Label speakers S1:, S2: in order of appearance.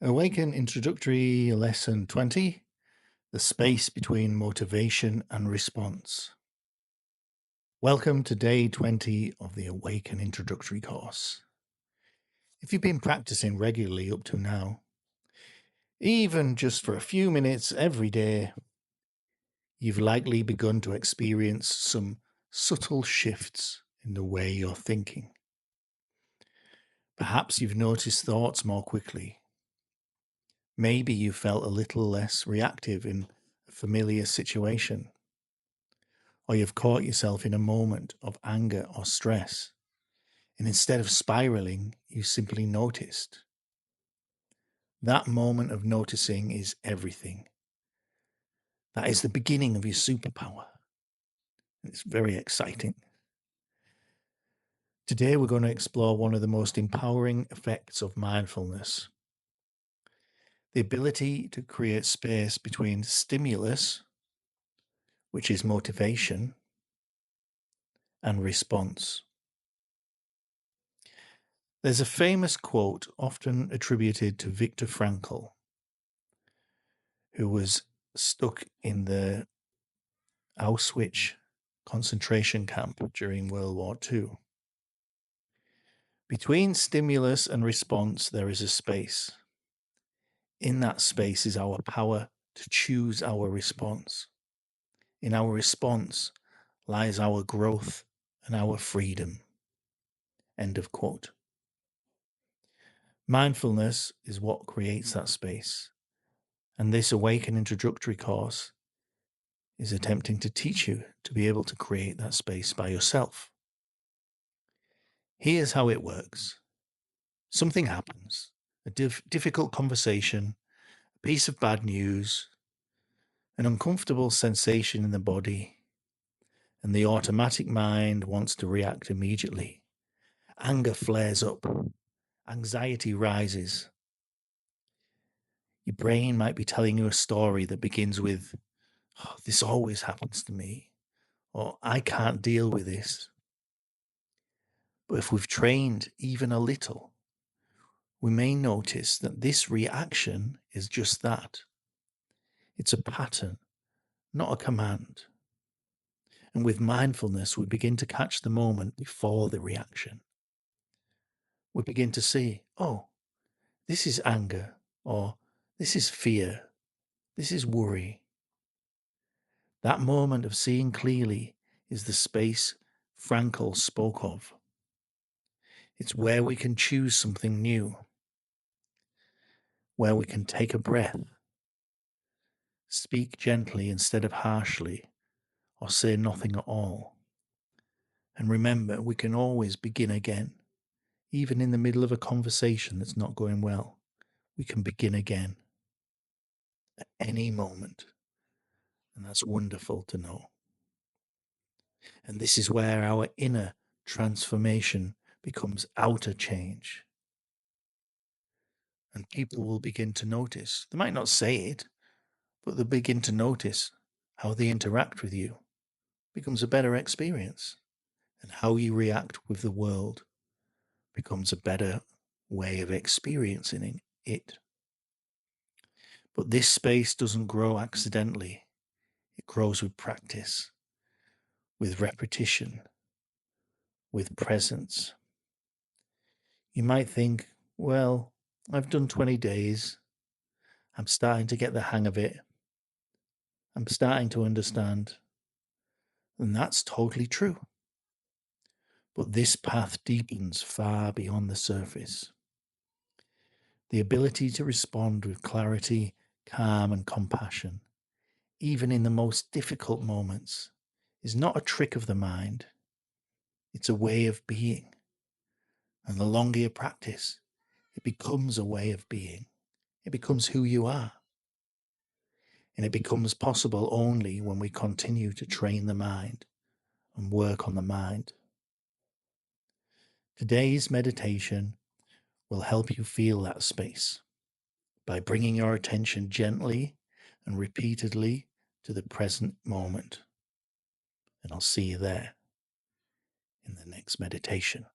S1: Awaken introductory lesson 20, the space between motivation and response. Welcome to day 20 of the Awaken introductory course. If you've been practicing regularly up to now, even just for a few minutes every day, you've likely begun to experience some subtle shifts in the way you're thinking. Perhaps you've noticed thoughts more quickly. Maybe you felt a little less reactive in a familiar situation, or you've caught yourself in a moment of anger or stress, and instead of spiraling, you simply noticed. That moment of noticing is everything. That is the beginning of your superpower. It's very exciting. Today, we're going to explore one of the most empowering effects of mindfulness, the ability to create space between stimulus, which is motivation, and response. There's a famous quote often attributed to Viktor Frankl, who was stuck in the Auschwitz concentration camp during World War II. Between stimulus and response, there is a space. In that space is our power to choose our response. In our response lies our growth and our freedom. End of quote. Mindfulness is what creates that space. And this Awaken introductory course is attempting to teach you to be able to create that space by yourself. Here's how it works. Something happens, a difficult conversation, a piece of bad news, an uncomfortable sensation in the body, and the automatic mind wants to react immediately. Anger flares up, anxiety rises. Your brain might be telling you a story that begins with, "Oh, this always happens to me," or "I can't deal with this." But if we've trained even a little, we may notice that this reaction is just that. It's a pattern, not a command. And with mindfulness, we begin to catch the moment before the reaction. We begin to see, oh, this is anger, or this is fear, this is worry. That moment of seeing clearly is the space Frankl spoke of. It's where we can choose something new, where we can take a breath, speak gently instead of harshly, or say nothing at all. And remember, we can always begin again. Even in the middle of a conversation that's not going well, we can begin again at any moment. And that's wonderful to know. And this is where our inner transformation becomes outer change. And people will begin to notice. They might not say it, but they'll begin to notice how they interact with you becomes a better experience. And how you react with the world becomes a better way of experiencing it. But this space doesn't grow accidentally. It grows with practice, with repetition, with presence. You might think, well, I've done 20 days. I'm starting to get the hang of it. I'm starting to understand. And that's totally true. But this path deepens far beyond the surface. The ability to respond with clarity, calm, and compassion, even in the most difficult moments, is not a trick of the mind. It's a way of being. And the longer you practice, it becomes a way of being. It becomes who you are. And it becomes possible only when we continue to train the mind and work on the mind. Today's meditation will help you feel that space by bringing your attention gently and repeatedly to the present moment. And I'll see you there in the next meditation.